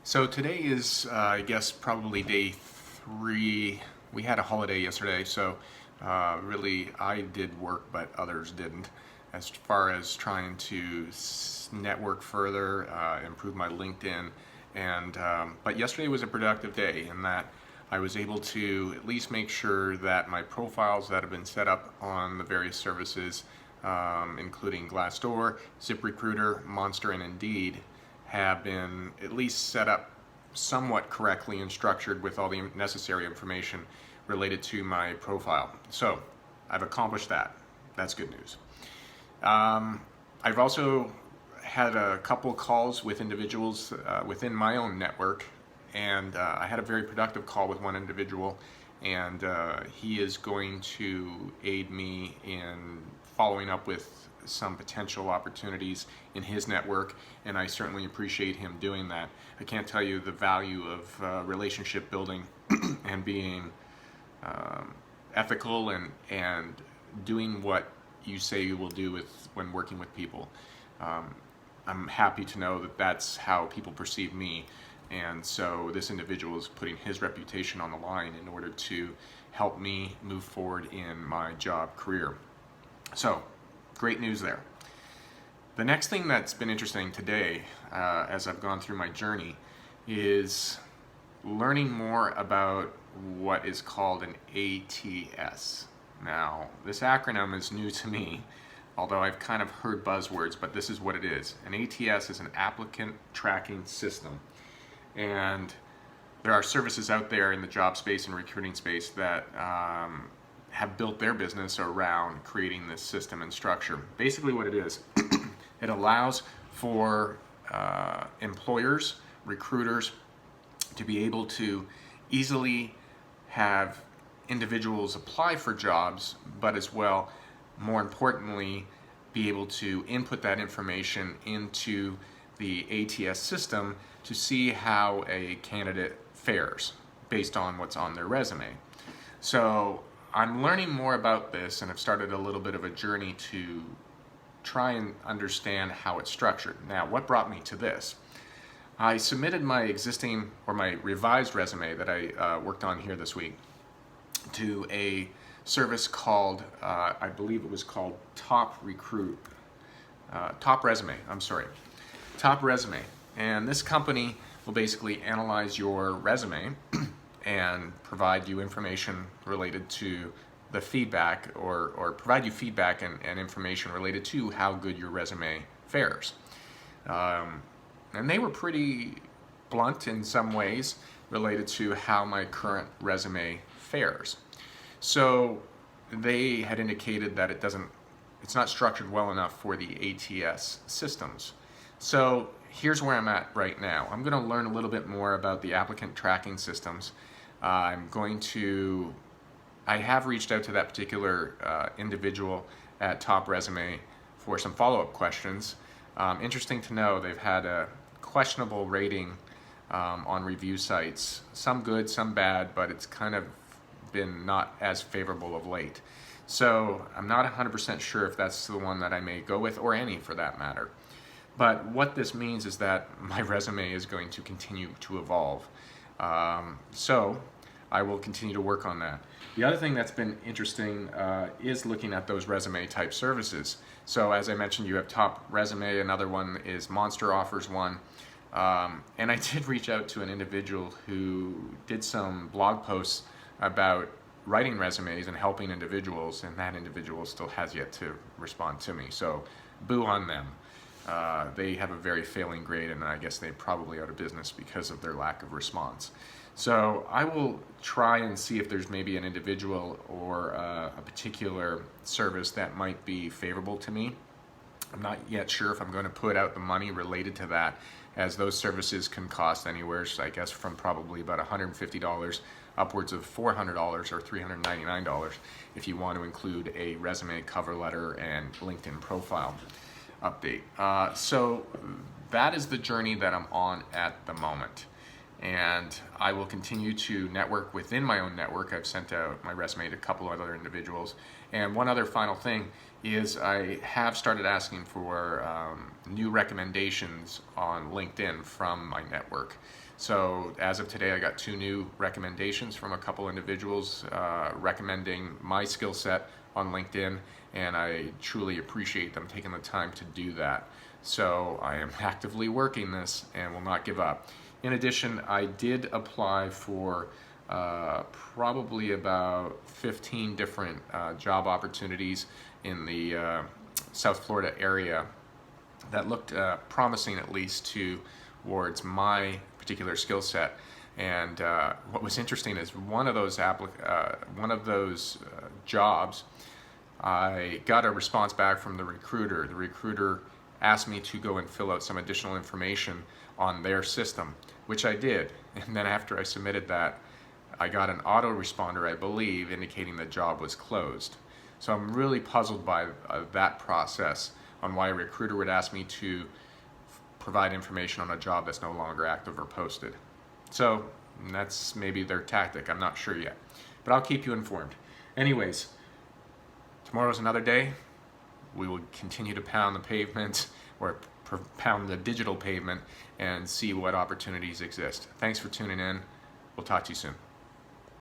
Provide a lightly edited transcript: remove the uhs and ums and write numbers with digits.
So today is, I guess, probably day 3. We had a holiday yesterday, so really I did work, but others didn't. As far as trying to network further, improve my LinkedIn, and but yesterday was a productive day in that I was able to at least make sure that my profiles that have been set up on the various services, including Glassdoor, ZipRecruiter, Monster, and Indeed, have been at least set up somewhat correctly and structured with all the necessary information related to my profile. So I've accomplished that. That's good news. I've also had a couple calls with individuals within my own network, and I had a very productive call with one individual, and he is going to aid me in following up with some potential opportunities in his network, and I certainly appreciate him doing that. I can't tell you the value of relationship building and being ethical and doing what you say you will do when working with people. I'm happy to know that that's how people perceive me, and so this individual is putting his reputation on the line in order to help me move forward in my job career. So great news there. The next thing that's been interesting today, as I've gone through my journey, is learning more about what is called an ATS. Now, this acronym is new to me, although I've kind of heard buzzwords, but this is what it is. An ATS is an applicant tracking system. And there are services out there in the job space and recruiting space that have built their business around creating this system and structure. Basically what it is, it allows for employers, recruiters, to be able to easily have individuals apply for jobs, but as well, more importantly, be able to input that information into the ATS system to see how a candidate fares based on what's on their resume. So I'm learning more about this, and I've started a little bit of a journey to try and understand how it's structured. Now, what brought me to this? I submitted my existing or my revised resume that I worked on here this week to a service called, I believe it was called Top Resume, Top Resume. And this company will basically analyze your resume and provide you information related to the feedback, or provide you feedback and information related to how good your resume fares. And they were pretty blunt in some ways related to how my current resume fares. So they had indicated that it's not structured well enough for the ATS systems. So here's where I'm at right now. I'm going to learn a little bit more about the applicant tracking systems. I have reached out to that particular individual at Top Resume for some follow-up questions. Interesting to know, they've had a questionable rating on review sites. Some good, some bad, but it's kind of been not as favorable of late. So I'm not 100% sure if that's the one that I may go with, or any for that matter. But what this means is that my resume is going to continue to evolve. So I will continue to work on that. The other thing that's been interesting is looking at those resume type services. So as I mentioned, you have Top Resume, another one is Monster offers one. And I did reach out to an individual who did some blog posts about writing resumes and helping individuals, and that individual still has yet to respond to me. So boo on them. They have a very failing grade, and I guess they're probably out of business because of their lack of response. So I will try and see if there's maybe an individual or a particular service that might be favorable to me. I'm not yet sure if I'm going to put out the money related to that, as those services can cost anywhere, I guess, from probably about $150 upwards of $400 or $399 if you want to include a resume, cover letter, and LinkedIn profile update. So that is the journey that I'm on at the moment. and I will continue to network within my own network. I've sent out my resume to a couple of other individuals. And one other final thing is I have started asking for new recommendations on LinkedIn from my network. So as of today, I got 2 new recommendations from a couple individuals recommending my skill set on LinkedIn, and I truly appreciate them taking the time to do that. So I am actively working this and will not give up. In addition, I did apply for probably about 15 different job opportunities in the South Florida area that looked promising, at least towards my particular skill set. And what was interesting is one of those jobs, I got a response back from the recruiter. The recruiter asked me to go and fill out some additional information on their system, which I did. And then after I submitted that, I got an autoresponder, I believe, indicating the job was closed. So I'm really puzzled by that process on why a recruiter would ask me to provide information on a job that's no longer active or posted. So that's maybe their tactic, I'm not sure yet. But I'll keep you informed. Anyways, tomorrow's another day. We will continue to pound the pavement, or pound the digital pavement, and see what opportunities exist. Thanks for tuning in. We'll talk to you soon.